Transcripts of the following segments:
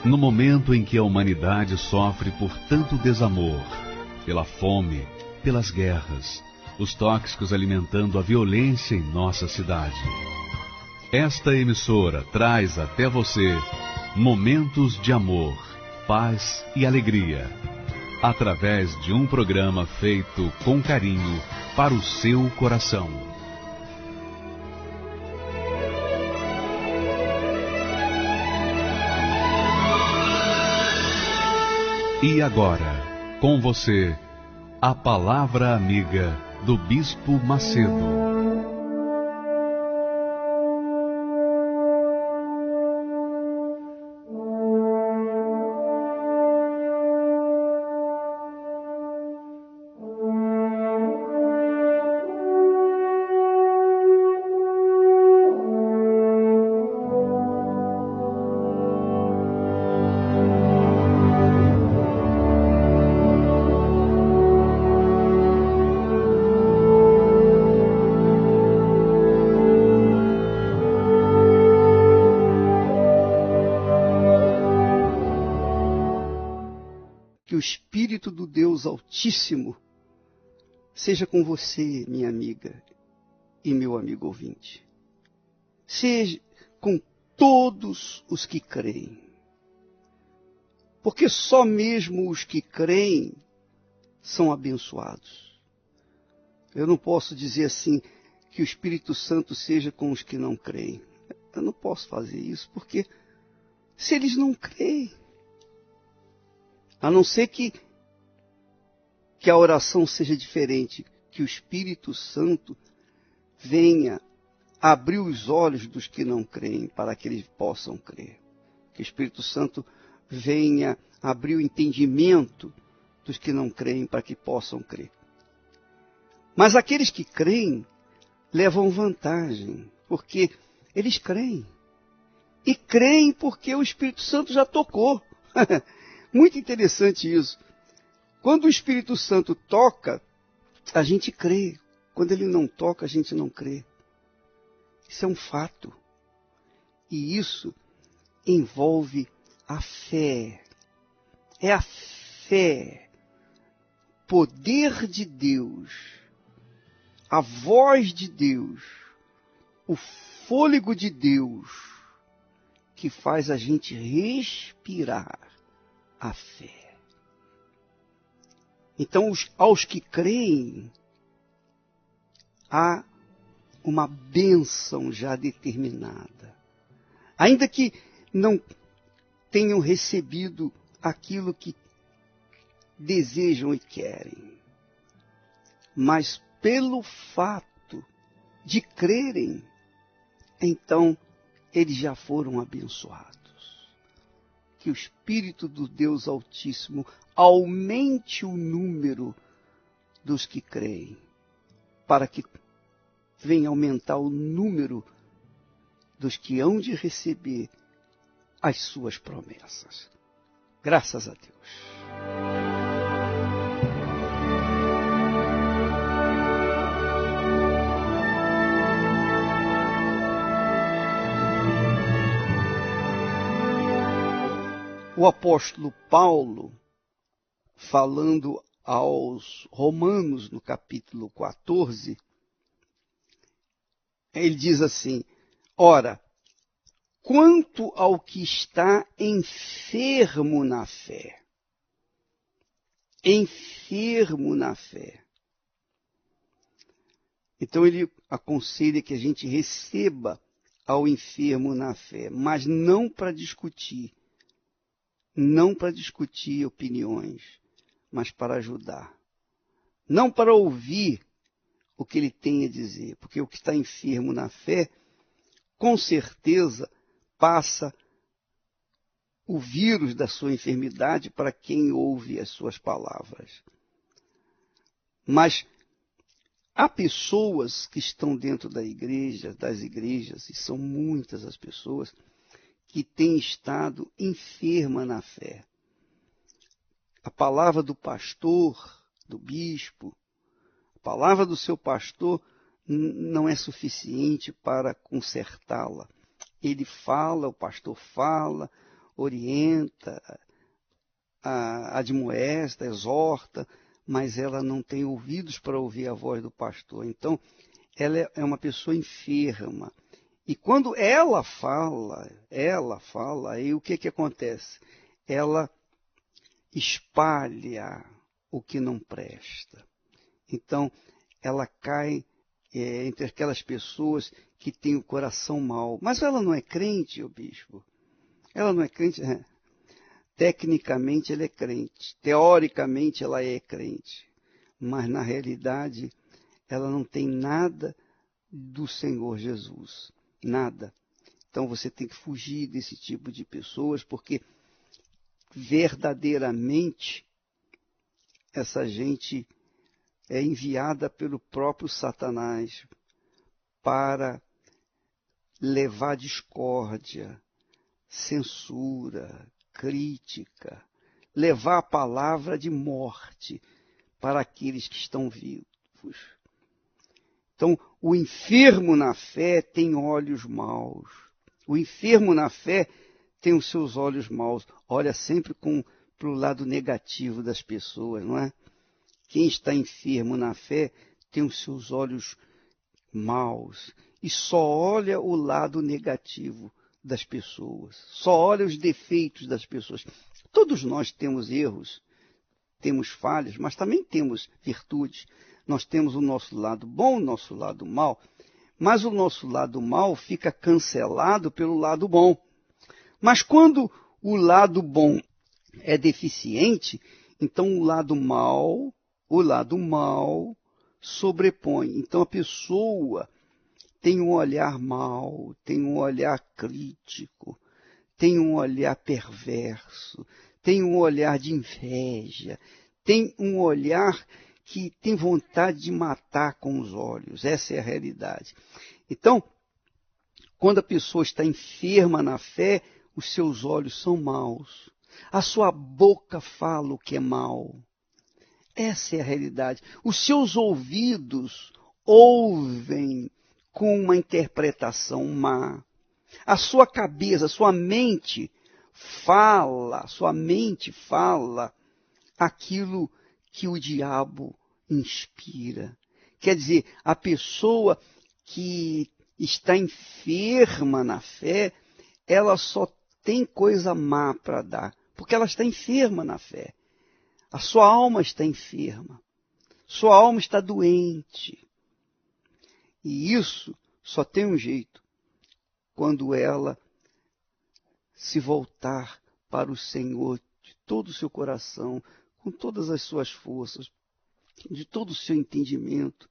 No momento em que a humanidade sofre por tanto desamor, pela fome, pelas guerras, os tóxicos alimentando a violência em nossa cidade. Esta emissora traz até você momentos de amor, paz e alegria, através de um programa feito com carinho para o seu coração. E agora, com você, a Palavra Amiga do Bispo Macedo. Que o Espírito do Deus Altíssimo seja com você, minha amiga e meu amigo ouvinte. Seja com todos os que creem. Porque só mesmo os que creem são abençoados. Eu não posso dizer assim que o Espírito Santo seja com os que não creem. Eu não posso fazer isso, porque se eles não creem, a não ser que a oração seja diferente, que o Espírito Santo venha abrir os olhos dos que não creem, para que eles possam crer. Que o Espírito Santo venha abrir o entendimento dos que não creem, para que possam crer. Mas aqueles que creem levam vantagem, porque eles creem. E creem porque o Espírito Santo já tocou. Muito interessante isso. Quando o Espírito Santo toca, a gente crê. Quando ele não toca, a gente não crê. Isso é um fato. E isso envolve a fé. É a fé. Poder de Deus. A voz de Deus. O fôlego de Deus. Que faz a gente respirar a fé. Então, aos que creem, há uma bênção já determinada. Ainda que não tenham recebido aquilo que desejam e querem. Mas pelo fato de crerem, então eles já foram abençoados. Que o Espírito do Deus Altíssimo aumente o número dos que creem, para que venha aumentar o número dos que hão de receber as suas promessas. Graças a Deus. O apóstolo Paulo, falando aos Romanos, no capítulo 14, ele diz assim: ora, quanto ao que está enfermo na fé, então ele aconselha que a gente receba ao enfermo na fé, mas não para discutir. Não para discutir opiniões, mas para ajudar. Não para ouvir o que ele tem a dizer, porque o que está enfermo na fé, com certeza, passa o vírus da sua enfermidade para quem ouve as suas palavras. Mas há pessoas que estão dentro das igrejas, e são muitas as pessoas, que tem estado enferma na fé. A palavra do pastor, do bispo, a palavra do seu pastor não é suficiente para consertá-la. Ele fala, o pastor fala, orienta, admoesta, exorta, mas ela não tem ouvidos para ouvir a voz do pastor. Então, ela é uma pessoa enferma. E quando ela fala, aí o que acontece? Ela espalha o que não presta. Então, ela cai entre aquelas pessoas que têm o coração mau. Mas ela não é crente, ô bispo? Ela não é crente? Tecnicamente ela é crente. Teoricamente ela é crente. Mas na realidade ela não tem nada do Senhor Jesus. Nada. Então você tem que fugir desse tipo de pessoas, porque verdadeiramente essa gente é enviada pelo próprio Satanás para levar discórdia, censura, crítica, levar a palavra de morte para aqueles que estão vivos. Então, o enfermo na fé tem olhos maus. O enfermo na fé tem os seus olhos maus. Olha sempre para o lado negativo das pessoas, não é? Quem está enfermo na fé tem os seus olhos maus e só olha o lado negativo das pessoas, só olha os defeitos das pessoas. Todos nós temos erros, temos falhas, mas também temos virtudes. Nós temos o nosso lado bom, o nosso lado mau, mas o nosso lado mau fica cancelado pelo lado bom. Mas quando o lado bom é deficiente, então o lado mau sobrepõe. Então a pessoa tem um olhar mau, tem um olhar crítico, tem um olhar perverso, tem um olhar de inveja, tem um olhar que tem vontade de matar com os olhos. Essa é a realidade. Então, quando a pessoa está enferma na fé, os seus olhos são maus. A sua boca fala o que é mau. Essa é a realidade. Os seus ouvidos ouvem com uma interpretação má. A sua cabeça, a sua mente fala aquilo que o diabo inspira. Quer dizer, a pessoa que está enferma na fé, ela só tem coisa má para dar, porque ela está enferma na fé. A sua alma está enferma. Sua alma está doente. E isso só tem um jeito, quando ela se voltar para o Senhor de todo o seu coração, com todas as suas forças, de todo o seu entendimento,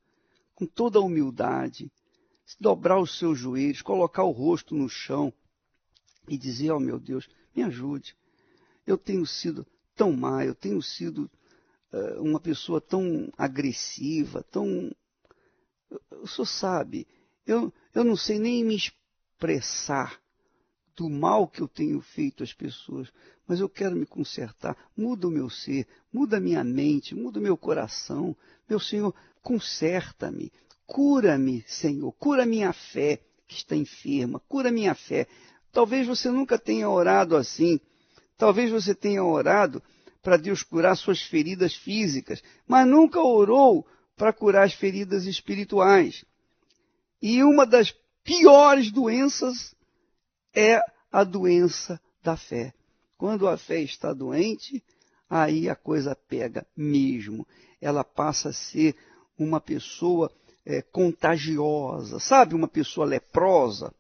com toda a humildade, dobrar os seus joelhos, colocar o rosto no chão e dizer: oh meu Deus, me ajude. Eu tenho sido tão má, eu tenho sido uma pessoa tão agressiva, tão... O senhor sabe, eu não sei nem me expressar do mal que eu tenho feito às pessoas, mas eu quero me consertar. Muda o meu ser, muda a minha mente, muda o meu coração. Meu Senhor, conserta-me, cura-me, Senhor, cura a minha fé que está enferma, cura a minha fé. Talvez você nunca tenha orado assim, talvez você tenha orado para Deus curar suas feridas físicas, mas nunca orou para curar as feridas espirituais. E uma das piores doenças é a doença da fé. Quando a fé está doente, aí a coisa pega mesmo. Ela passa a ser uma pessoa contagiosa, sabe? Uma pessoa leprosa.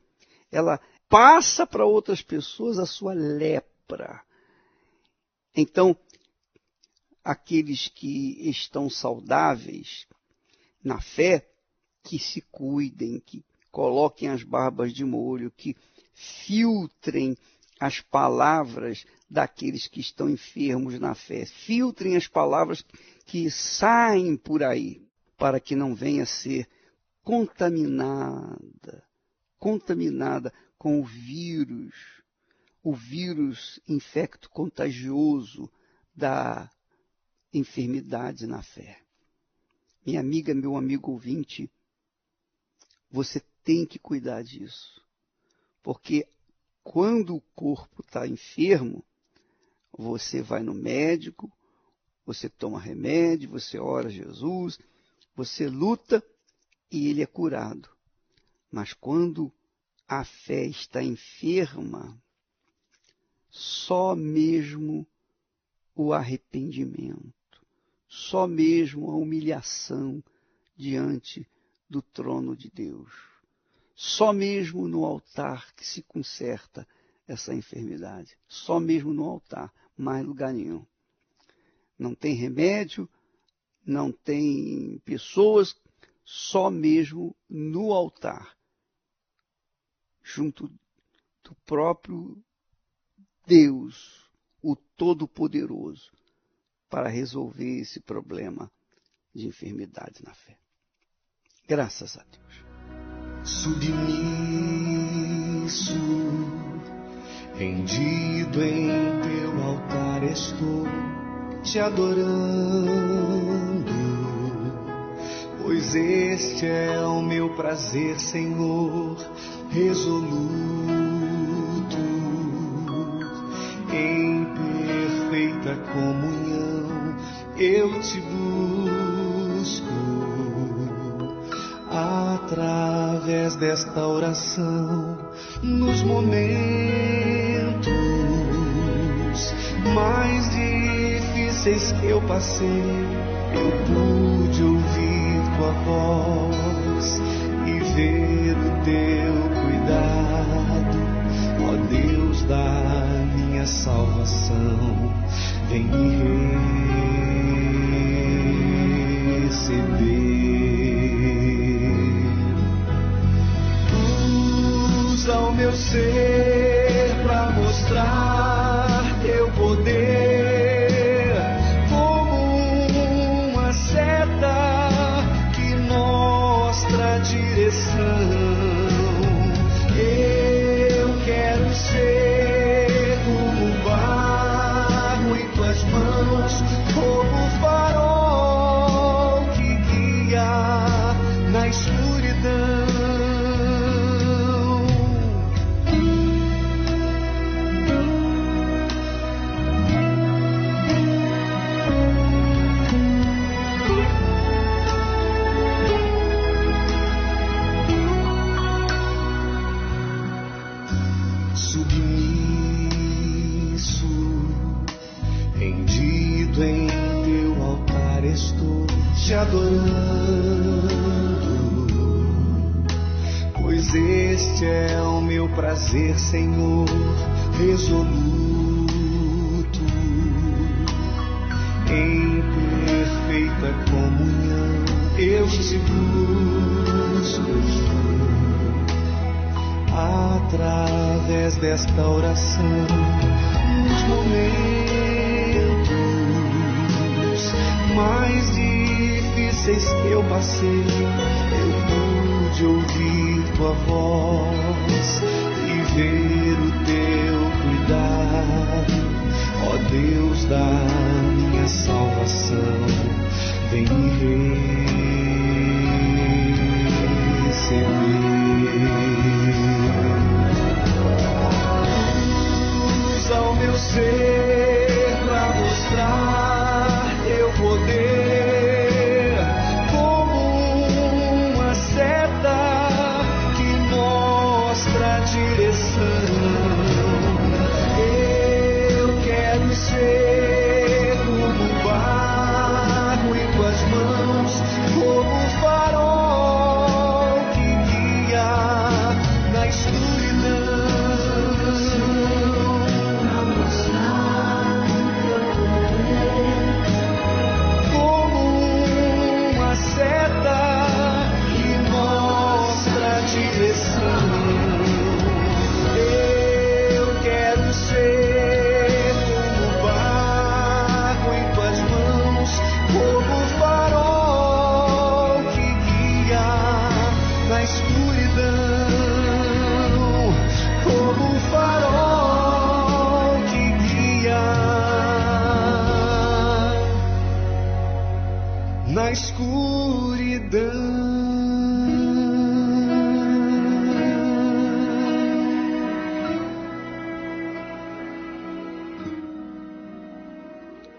Ela passa para outras pessoas a sua lepra. Então, aqueles que estão saudáveis na fé, que se cuidem, que coloquem as barbas de molho, que filtrem as palavras daqueles que estão enfermos na fé. Filtrem as palavras que saem por aí, para que não venha a ser contaminada com o vírus infecto-contagioso da enfermidade na fé. Minha amiga, meu amigo ouvinte, você tem que cuidar disso, porque Quando o corpo está enfermo, você vai no médico, você toma remédio, você ora a Jesus, você luta e ele é curado. Mas quando a fé está enferma, só mesmo o arrependimento, só mesmo a humilhação diante do trono de Deus, só mesmo no altar que se conserta essa enfermidade, só mesmo no altar, mais lugar nenhum. Não tem remédio, não tem pessoas, só mesmo no altar, junto do próprio Deus, o Todo-Poderoso, para resolver esse problema de enfermidade na fé. Graças a Deus. Submisso, rendido em teu altar estou, te adorando, pois este é o meu prazer, Senhor, resoluto, em perfeita comunhão eu te busco, através desta oração, nos momentos mais difíceis que eu passei, eu pude ouvir tua voz e ver o teu cuidado, ó Deus da minha salvação, vem me receber. Usa o meu ser pra mostrar teu poder, como uma seta que mostra a direção. Eu quero ser como barro em tuas mãos, como farol que guia na escuridão. Submisso, rendido em teu altar estou, te adorando, pois este é o meu prazer, Senhor, resoluto, em perfeita comunhão eu te busco, através desta oração, nos momentos mais difíceis que eu passei, eu pude ouvir tua voz e ver o teu cuidado, ó Deus da minha salvação, vem me receber. Usa o meu ser pra mostrar teu poder, como uma seta que mostra a direção. Eu quero ser como barro em tuas mãos, como farol que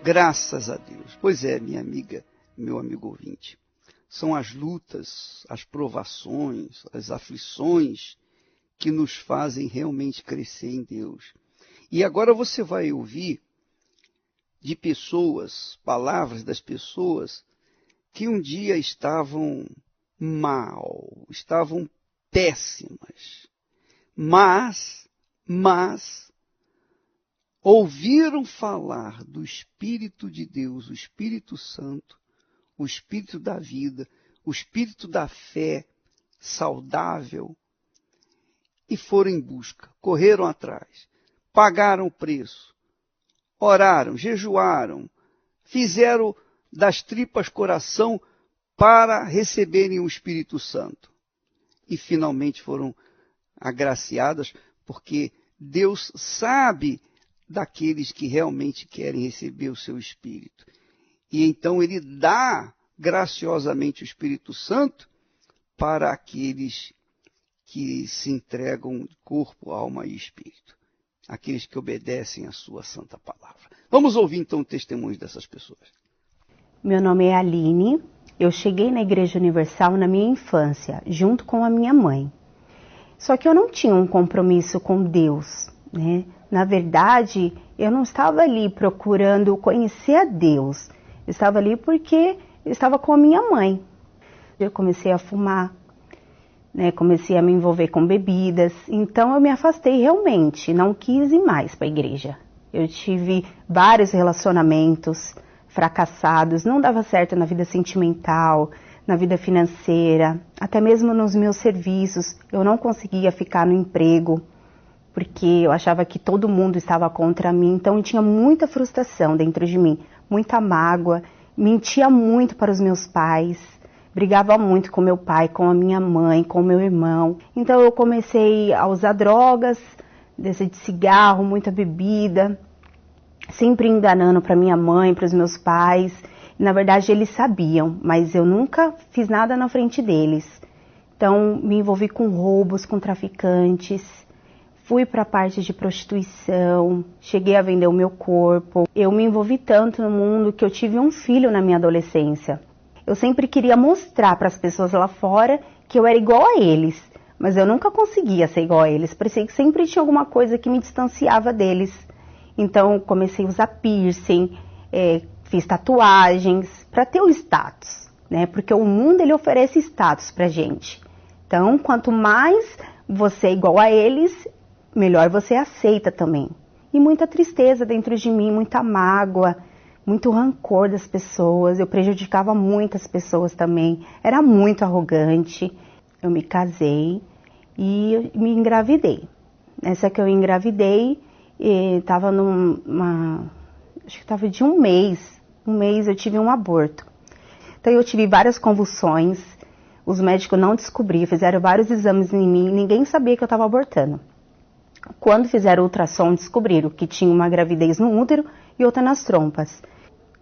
Graças a Deus. Pois é, minha amiga, meu amigo ouvinte. São as lutas, as provações, as aflições que nos fazem realmente crescer em Deus. E agora você vai ouvir de pessoas, palavras das pessoas que um dia estavam mal, estavam péssimas, mas ouviram falar do Espírito de Deus, o Espírito Santo, o Espírito da vida, o Espírito da fé saudável, e foram em busca, correram atrás, pagaram o preço, oraram, jejuaram, fizeram das tripas coração para receberem o Espírito Santo. E finalmente foram agraciadas, porque Deus sabe daqueles que realmente querem receber o seu Espírito. E então Ele dá graciosamente o Espírito Santo para aqueles que se entregam de corpo, alma e espírito. Aqueles que obedecem à sua santa palavra. Vamos ouvir então o testemunho dessas pessoas. Meu nome é Aline. Eu cheguei na Igreja Universal na minha infância, junto com a minha mãe. Só que eu não tinha um compromisso com Deus, né? Na verdade, eu não estava ali procurando conhecer a Deus. Eu estava ali porque eu estava com a minha mãe. Eu comecei a fumar, né? Comecei a me envolver com bebidas. Então eu me afastei realmente, não quis ir mais para a igreja. Eu tive vários relacionamentos fracassados, não dava certo na vida sentimental, na vida financeira, até mesmo nos meus serviços. Eu não conseguia ficar no emprego, porque eu achava que todo mundo estava contra mim, então eu tinha muita frustração dentro de mim, muita mágoa, mentia muito para os meus pais, brigava muito com meu pai, com a minha mãe, com meu irmão. Então eu comecei a usar drogas, descer de cigarro, muita bebida, sempre enganando para minha mãe, para os meus pais. Na verdade eles sabiam, mas eu nunca fiz nada na frente deles. Então me envolvi com roubos, com traficantes. Fui para a parte de prostituição, cheguei a vender o meu corpo. Eu me envolvi tanto no mundo que eu tive um filho na minha adolescência. Eu sempre queria mostrar para as pessoas lá fora que eu era igual a eles, mas eu nunca conseguia ser igual a eles. Parecia que sempre tinha alguma coisa que me distanciava deles. Então comecei a usar piercing, fiz tatuagens para ter o status, né? Porque o mundo ele oferece status para gente. Então quanto mais você é igual a eles, melhor você aceita também. E muita tristeza dentro de mim, muita mágoa, muito rancor das pessoas. Eu prejudicava muitas pessoas também. Era muito arrogante. Eu me casei e me engravidei. Nessa que eu engravidei, estava acho que estava de um mês. Um mês eu tive um aborto. Então eu tive várias convulsões. Os médicos não descobriram, fizeram vários exames em mim. Ninguém sabia que eu estava abortando. Quando fizeram o ultrassom, descobriram que tinha uma gravidez no útero e outra nas trompas.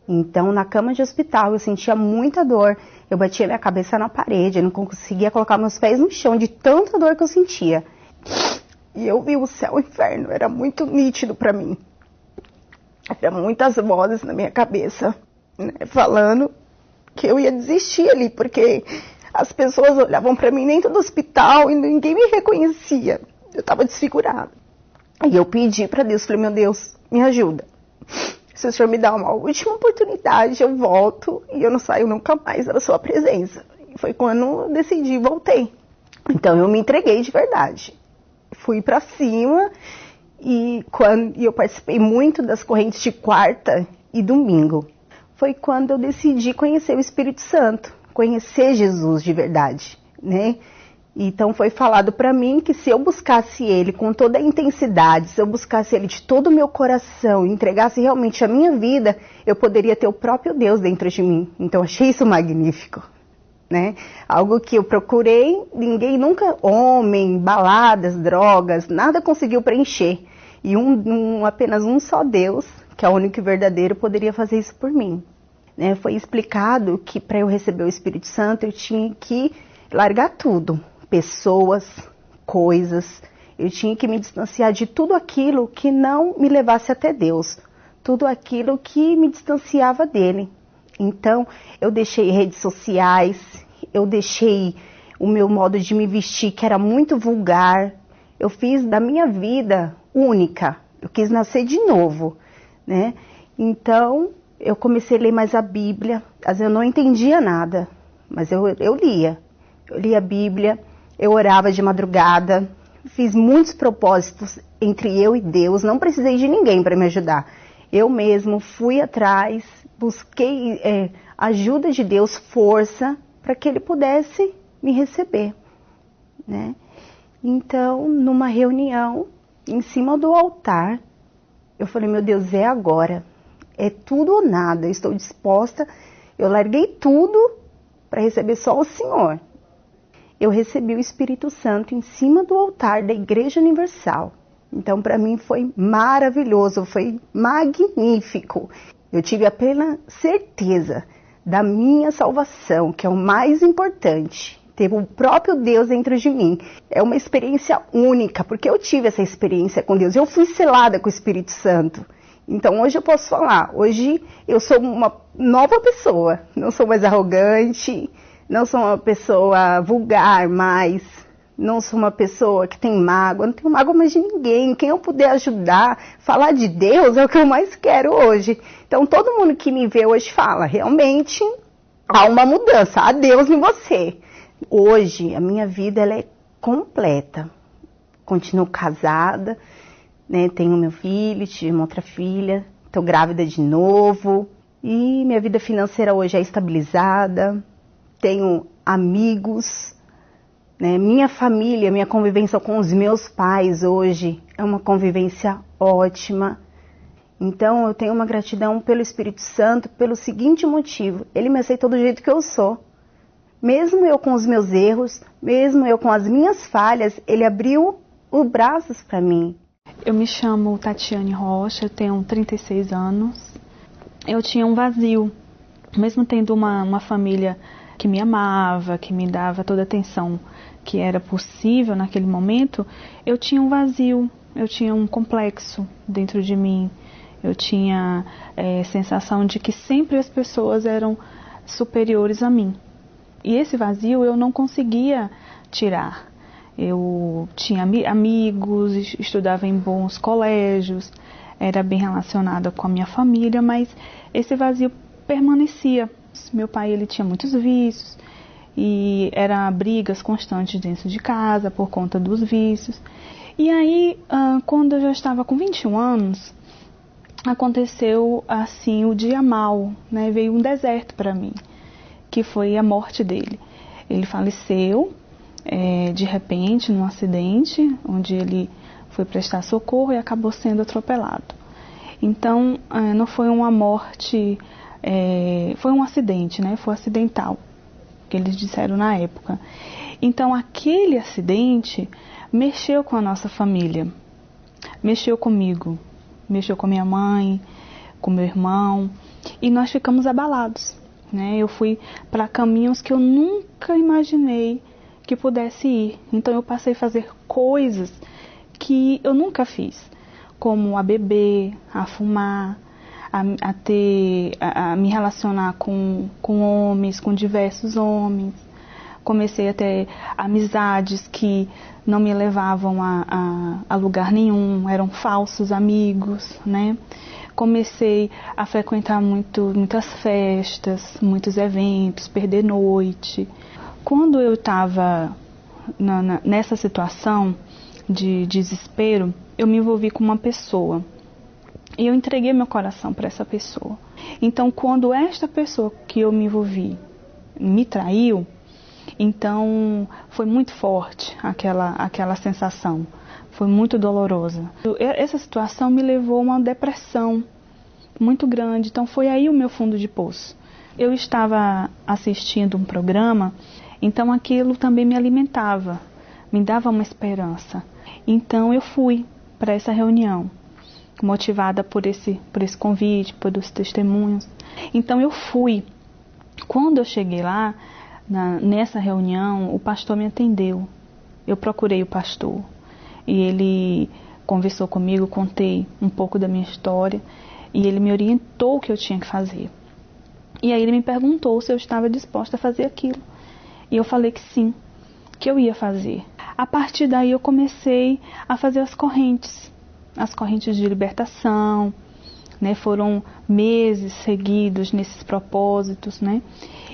Então, na cama de hospital, eu sentia muita dor. Eu batia minha cabeça na parede, eu não conseguia colocar meus pés no chão de tanta dor que eu sentia. E eu vi o céu e o inferno, era muito nítido para mim. Era muitas vozes na minha cabeça, né, falando que eu ia desistir ali, porque as pessoas olhavam para mim dentro do hospital e ninguém me reconhecia. Eu estava desfigurada. E eu pedi para Deus, falei, meu Deus, me ajuda. Se o Senhor me dá uma última oportunidade, eu volto e eu não saio nunca mais da sua presença. E foi quando eu decidi e voltei. Então eu me entreguei de verdade. Fui para cima e eu participei muito das correntes de quarta e domingo. Foi quando eu decidi conhecer o Espírito Santo, conhecer Jesus de verdade, né? Então foi falado para mim que se eu buscasse Ele com toda a intensidade, se eu buscasse Ele de todo o meu coração, entregasse realmente a minha vida, eu poderia ter o próprio Deus dentro de mim. Então achei isso magnífico, né? Algo que eu procurei, ninguém nunca, homem, baladas, drogas, nada conseguiu preencher. E apenas um só Deus, que é o único e verdadeiro, poderia fazer isso por mim. Né? Foi explicado que para eu receber o Espírito Santo eu tinha que largar tudo. Pessoas, coisas, eu tinha que me distanciar de tudo aquilo que não me levasse até Deus. tudo aquilo que me distanciava dele. Então, eu deixei redes sociais, eu deixei o meu modo de me vestir, que era muito vulgar. Eu fiz da minha vida única, eu quis nascer de novo, né? Então, eu comecei a ler mais a Bíblia. Às vezes eu não entendia nada, mas eu lia. Eu lia a Bíblia, eu orava de madrugada, fiz muitos propósitos entre eu e Deus, não precisei de ninguém para me ajudar. Eu mesmo fui atrás, busquei ajuda de Deus, força, para que Ele pudesse me receber, né? Então, numa reunião, em cima do altar, eu falei, meu Deus, é agora, é tudo ou nada, eu estou disposta, eu larguei tudo para receber só o Senhor. Eu recebi o Espírito Santo em cima do altar da Igreja Universal. Então, para mim foi maravilhoso, foi magnífico. Eu tive a plena certeza da minha salvação, que é o mais importante. Ter o próprio Deus dentro de mim. É uma experiência única, porque eu tive essa experiência com Deus. Eu fui selada com o Espírito Santo. Então, hoje eu posso falar, hoje eu sou uma nova pessoa. Não sou mais arrogante, não sou uma pessoa vulgar mais. Não sou uma pessoa que tem mágoa, não tenho mágoa mais de ninguém. Quem eu puder ajudar, falar de Deus é o que eu mais quero hoje. Então, todo mundo que me vê hoje fala, realmente há uma mudança, há Deus em você. Hoje, a minha vida ela é completa. Continuo casada, né? Tenho meu filho, tive uma outra filha, estou grávida de novo. E minha vida financeira hoje é estabilizada, tenho amigos, né? Minha família, minha convivência com os meus pais hoje é uma convivência ótima. Então eu tenho uma gratidão pelo Espírito Santo pelo seguinte motivo, ele me aceitou do jeito que eu sou. Mesmo eu com os meus erros, mesmo eu com as minhas falhas, ele abriu os braços para mim. Eu me chamo Tatiane Rocha, eu tenho 36 anos. Eu tinha um vazio, mesmo tendo uma família que me amava, que me dava toda a atenção que era possível naquele momento, eu tinha um vazio, eu tinha um complexo dentro de mim, eu tinha sensação de que sempre as pessoas eram superiores a mim. E esse vazio eu não conseguia tirar. Eu tinha amigos, estudava em bons colégios, era bem relacionada com a minha família, mas esse vazio permanecia. Meu pai ele tinha muitos vícios e eram brigas constantes dentro de casa por conta dos vícios. E aí, quando eu já estava com 21 anos, aconteceu assim o dia mau, né? Veio um deserto para mim, que foi a morte dele. Ele faleceu de repente num acidente, onde ele foi prestar socorro e acabou sendo atropelado. Então, não foi uma morte, foi um acidente, né? Foi acidental, que eles disseram na época. Então, aquele acidente mexeu com a nossa família, mexeu comigo, mexeu com minha mãe, com meu irmão, e nós ficamos abalados, né? Eu fui para caminhos que eu nunca imaginei que pudesse ir. Então, eu passei a fazer coisas que eu nunca fiz, como a beber, a fumar, a me relacionar com homens, com diversos homens. Comecei a ter amizades que não me levavam a lugar nenhum, eram falsos amigos, né? Comecei a frequentar muitas festas, muitos eventos, perder noite. Quando eu estava nessa situação de desespero, eu me envolvi com uma pessoa e eu entreguei meu coração para essa pessoa. Então, quando esta pessoa que eu me envolvi me traiu, então foi muito forte aquela sensação, foi muito dolorosa. Essa situação me levou a uma depressão muito grande, então foi aí o meu fundo de poço. Eu estava assistindo um programa, então aquilo também me alimentava, me dava uma esperança. Então eu fui para essa reunião, motivada por esse convite, por os testemunhos. Então eu fui. Quando eu cheguei lá, nessa reunião, o pastor me atendeu. Eu procurei o pastor e ele conversou comigo, contei um pouco da minha história E ele me orientou o que eu tinha que fazer. E aí ele me perguntou se eu estava disposta a fazer aquilo. E eu falei que sim, que eu ia fazer. A partir daí eu comecei a fazer as correntes de libertação, né? Foram meses seguidos nesses propósitos, né?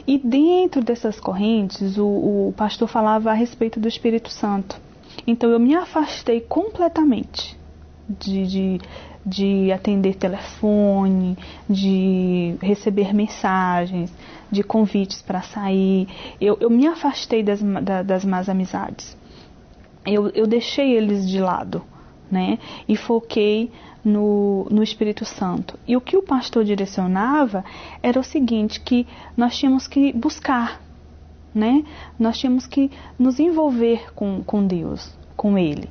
E dentro dessas correntes o pastor falava a respeito do Espírito Santo. Então eu me afastei completamente de atender telefone, de receber mensagens, de convites para sair. Eu me afastei das más amizades. Eu deixei eles de lado, né? E foquei no Espírito Santo. E o que o pastor direcionava era o seguinte, que nós tínhamos que buscar, né? Nós tínhamos que nos envolver com Deus, com Ele.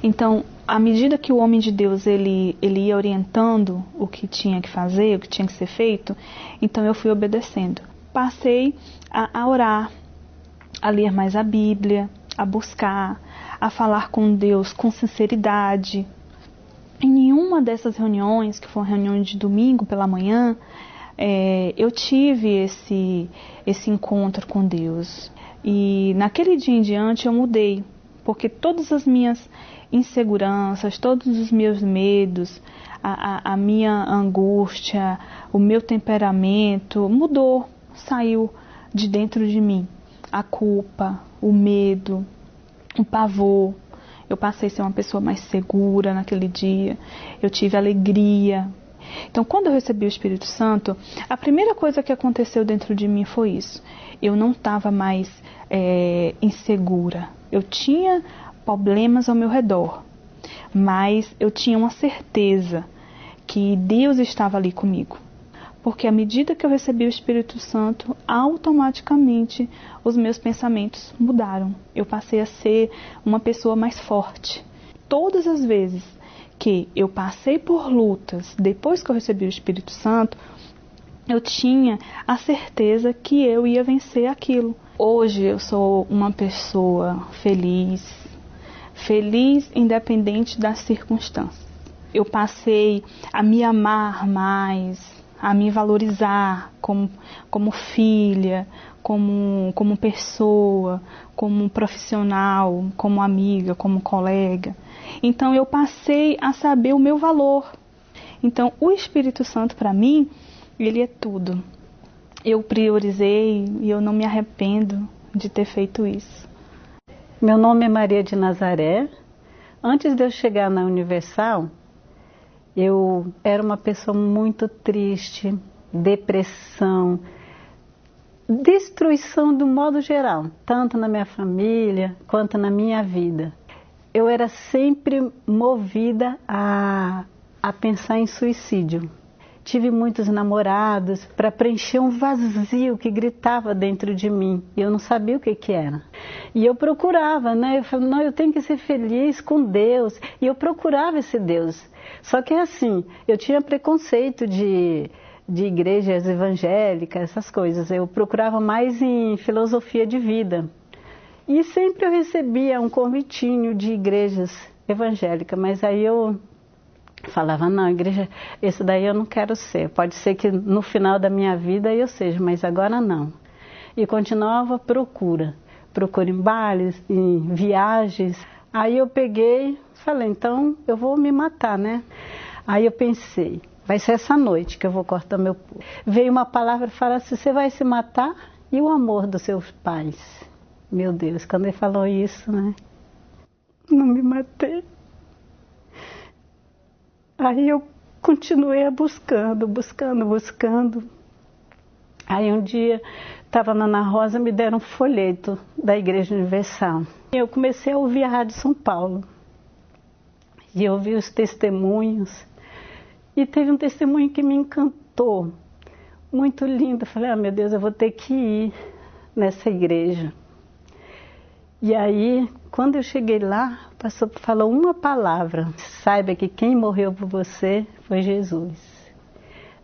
Então, à medida que o homem de Deus ele ia orientando o que tinha que fazer, o que tinha que ser feito, então eu fui obedecendo. Passei a orar, a ler mais a Bíblia, a buscar, a falar com Deus com sinceridade. Em nenhuma dessas reuniões, que foram reuniões de domingo pela manhã, eu tive esse encontro com Deus. E naquele dia em diante eu mudei, porque todas as minhas inseguranças, todos os meus medos, a minha angústia, o meu temperamento mudou, saiu de dentro de mim. A culpa, o medo, o pavor. Eu passei a ser uma pessoa mais segura naquele dia. Eu tive alegria. Então, quando eu recebi o Espírito Santo, a primeira coisa que aconteceu dentro de mim foi isso. Eu não estava mais insegura. Eu tinha problemas ao meu redor, mas eu tinha uma certeza que Deus estava ali comigo. Porque à medida que eu recebi o Espírito Santo, automaticamente os meus pensamentos mudaram. Eu passei a ser uma pessoa mais forte. Todas as vezes que eu passei por lutas, depois que eu recebi o Espírito Santo, eu tinha a certeza que eu ia vencer aquilo. Hoje eu sou uma pessoa feliz independente das circunstâncias. Eu passei a me amar mais, a me valorizar como filha, como pessoa, como profissional, como amiga, como colega. Então eu passei a saber o meu valor. Então o Espírito Santo para mim, ele é tudo. Eu priorizei e eu não me arrependo de ter feito isso. Meu nome é Maria de Nazaré. Antes de eu chegar na Universal, eu era uma pessoa muito triste, depressão, destruição do modo geral, tanto na minha família quanto na minha vida. Eu era sempre movida a pensar em suicídio. Tive muitos namorados para preencher um vazio que gritava dentro de mim. E eu não sabia o que era. E eu procurava, né? Eu falava, não, eu tenho que ser feliz com Deus. E eu procurava esse Deus. Só que é assim, eu tinha preconceito de igrejas evangélicas, essas coisas. Eu procurava mais em filosofia de vida. E sempre eu recebia um convitinho de igrejas evangélicas, mas aí eu falava, não, igreja, esse daí eu não quero ser. Pode ser que no final da minha vida eu seja, mas agora não. E continuava procura em bailes, em viagens. Aí eu peguei, falei, então eu vou me matar, né? Aí eu pensei, vai ser essa noite que eu vou cortar meu pulso. Veio uma palavra e falou assim, você vai se matar? E o amor dos seus pais? Meu Deus, quando ele falou isso, né? Não me matei. Aí eu continuei buscando. Aí um dia, estava na Ana Rosa, me deram um folheto da Igreja Universal. Eu comecei a ouvir a Rádio São Paulo. E eu ouvi os testemunhos. E teve um testemunho que me encantou. Muito lindo. Eu falei, meu Deus, eu vou ter que ir nessa igreja. E aí, quando eu cheguei lá, o pastor falou uma palavra. Saiba que quem morreu por você foi Jesus.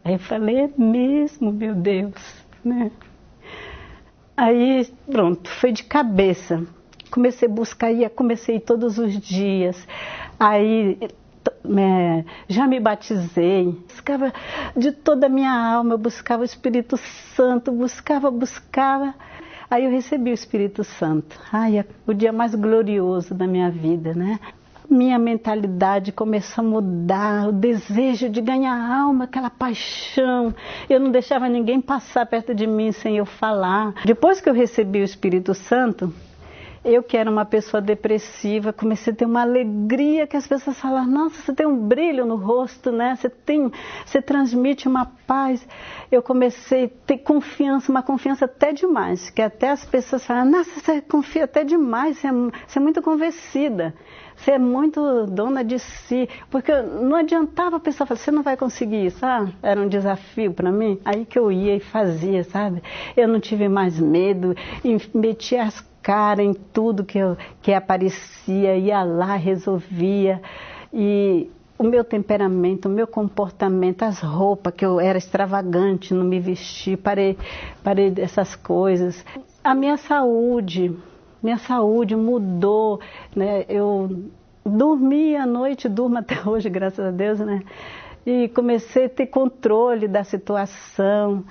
Aí eu falei, é mesmo, meu Deus, né? Aí, pronto, foi de cabeça. Comecei a buscar, comecei todos os dias. Aí, já me batizei, buscava de toda a minha alma, eu buscava o Espírito Santo, buscava. Aí eu recebi o Espírito Santo. Ai, é o dia mais glorioso da minha vida, né? Minha mentalidade começou a mudar, o desejo de ganhar alma, aquela paixão. Eu não deixava ninguém passar perto de mim sem eu falar. Depois que eu recebi o Espírito Santo, eu que era uma pessoa depressiva, comecei a ter uma alegria que as pessoas falavam, nossa, você tem um brilho no rosto, né? Você transmite uma paz. Eu comecei a ter confiança, uma confiança até demais, que até as pessoas falavam, nossa, você confia até demais, você é muito convencida, você é muito dona de si, porque não adiantava a pessoa falar, você não vai conseguir isso, era um desafio para mim. Aí que eu ia e fazia, sabe? Eu não tive mais medo, e metia as cara em tudo que aparecia, ia lá, resolvia. E o meu temperamento, o meu comportamento, as roupas, que eu era extravagante, não me vesti, parei dessas coisas. A minha saúde mudou, né? Eu dormi à noite, durmo até hoje, graças a Deus, né? E comecei a ter controle da situação.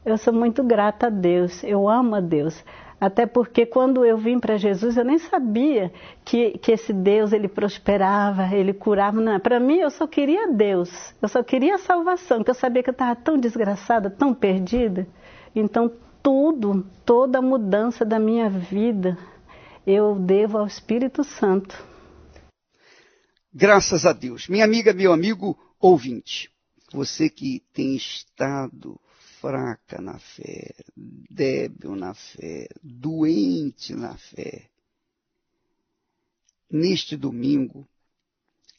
Eu sou muito grata a Deus, eu amo a Deus. Até porque quando eu vim para Jesus, eu nem sabia que esse Deus, ele prosperava, ele curava. Para mim, eu só queria Deus, eu só queria a salvação, porque eu sabia que eu estava tão desgraçada, tão perdida. Então, toda a mudança da minha vida, eu devo ao Espírito Santo. Graças a Deus. Minha amiga, meu amigo ouvinte, você que tem estado fraca na fé, débil na fé, doente na fé. Neste domingo,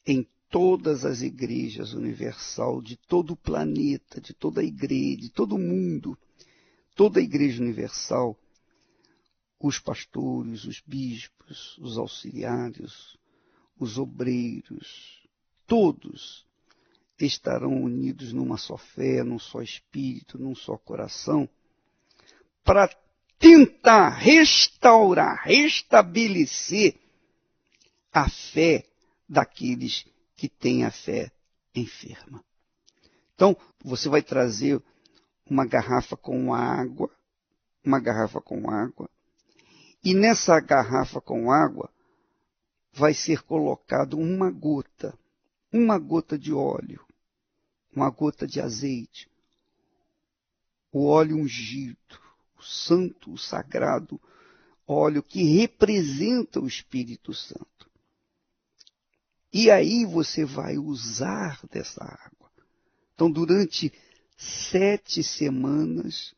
em todas as igrejas universal de todo o planeta, de toda a igreja, de todo o mundo, toda a igreja universal, os pastores, os bispos, os auxiliares, os obreiros, todos estarão unidos numa só fé, num só espírito, num só coração, para tentar restaurar, restabelecer a fé daqueles que têm a fé enferma. Então, você vai trazer uma garrafa com água, e nessa garrafa com água vai ser colocado uma gota de óleo, uma gota de azeite, o óleo ungido, o santo, o sagrado óleo que representa o Espírito Santo. E aí você vai usar dessa água. Então, durante 7 semanas,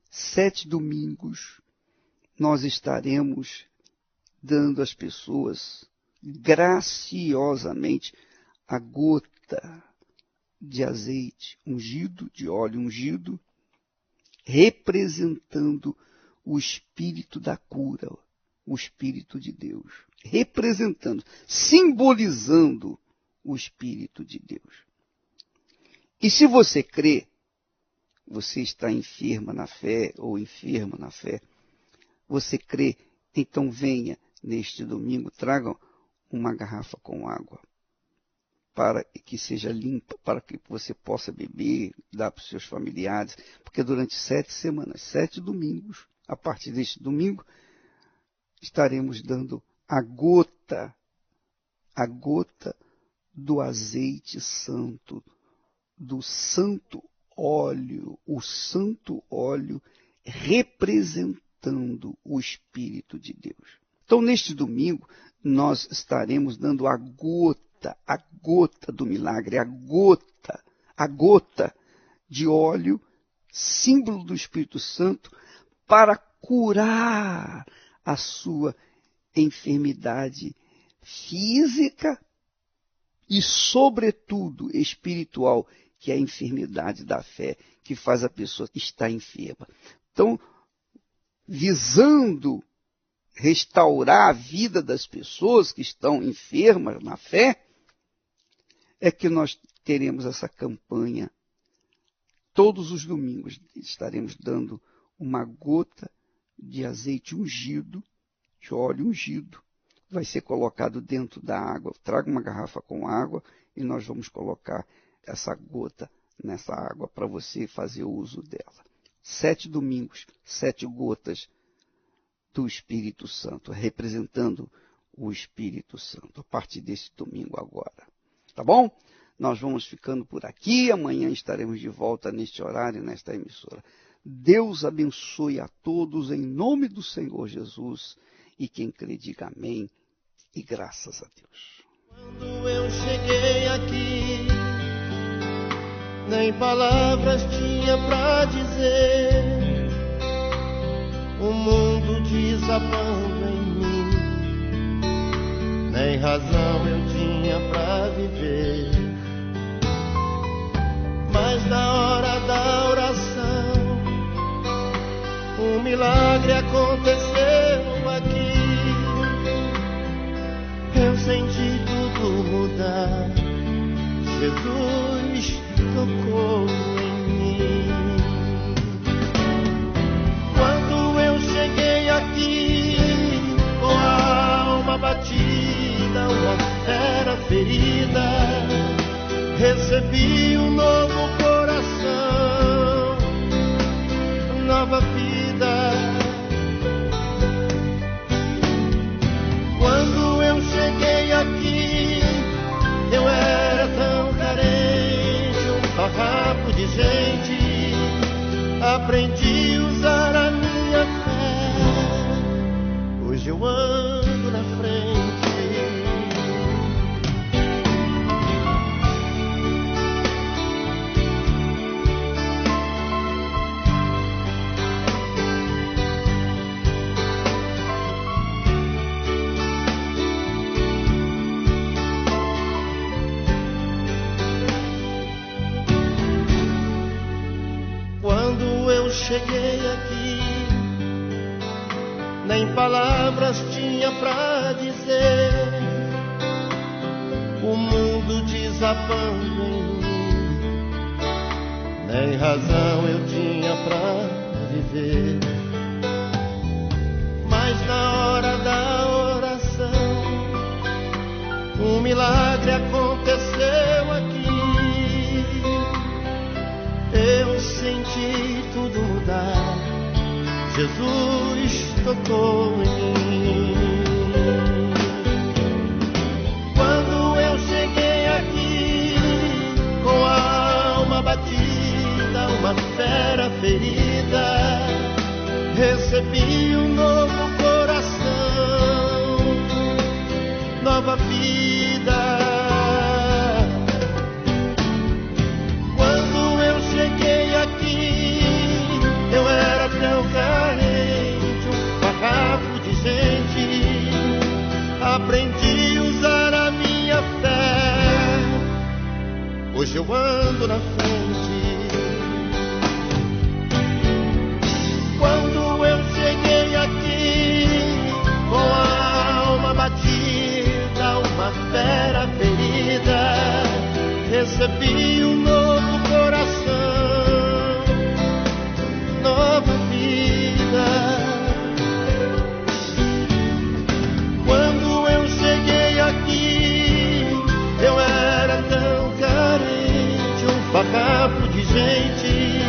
7 domingos, nós estaremos dando às pessoas graciosamente a gota de azeite ungido, de óleo ungido, representando o Espírito da cura, o Espírito de Deus. Representando, simbolizando o Espírito de Deus. E se você crê, você está enferma na fé ou enfermo na fé, você crê, então venha neste domingo, tragam uma garrafa com água, para que seja limpa, para que você possa beber, dar para os seus familiares, porque durante 7 semanas, 7 domingos, a partir deste domingo, estaremos dando a gota do azeite santo, do santo óleo, o santo óleo representando o Espírito de Deus. Então, neste domingo, nós estaremos dando a gota do milagre, a gota de óleo, símbolo do Espírito Santo, para curar a sua enfermidade física e, sobretudo, espiritual, que é a enfermidade da fé, que faz a pessoa estar enferma. Então, visando restaurar a vida das pessoas que estão enfermas na fé, é que nós teremos essa campanha. Todos os domingos estaremos dando uma gota de azeite ungido, de óleo ungido, vai ser colocado dentro da água. Traga uma garrafa com água e nós vamos colocar essa gota nessa água para você fazer uso dela. 7 domingos, 7 gotas do Espírito Santo, representando o Espírito Santo, a partir desse domingo agora. Tá bom? Nós vamos ficando por aqui, amanhã estaremos de volta neste horário, nesta emissora. Deus abençoe a todos em nome do Senhor Jesus, e quem crê diga amém e graças a Deus. Quando eu cheguei aqui, nem palavras tinha pra dizer, o mundo desabando em mim, nem razão eu tinha pra viver. Mas na hora da oração, um milagre aconteceu aqui. Eu senti tudo mudar, Jesus tocou em mim. Quando eu cheguei aqui, com a alma batida, uma fera ferida, recebi um novo coração, nova vida. Quando eu cheguei aqui, eu era tão carente, um farrapo de gente. Aprendi a usar a minha fé, hoje eu ando na frente. Cheguei aqui, nem palavras tinha pra dizer, o mundo desabando em mim, nem razão eu tinha pra viver. Mas na hora da oração, um milagre aconteceu aqui. Eu senti tudo mudar, Jesus tocou em mim. Quando eu cheguei aqui, com a alma batida, uma fera ferida, recebi um novo coração, nova vida. Eu era tão carente, um farrapo de gente. Aprendi a usar a minha fé, hoje eu ando na frente. Quando eu cheguei aqui, com a alma batida, uma fera ferida, recebi um novo coração, nova vida. Quando eu cheguei aqui, eu era tão carente, um farrapo de gente.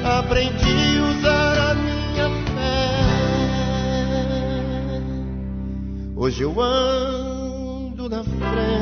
Aprendi a usar a minha fé, hoje eu ando na frente.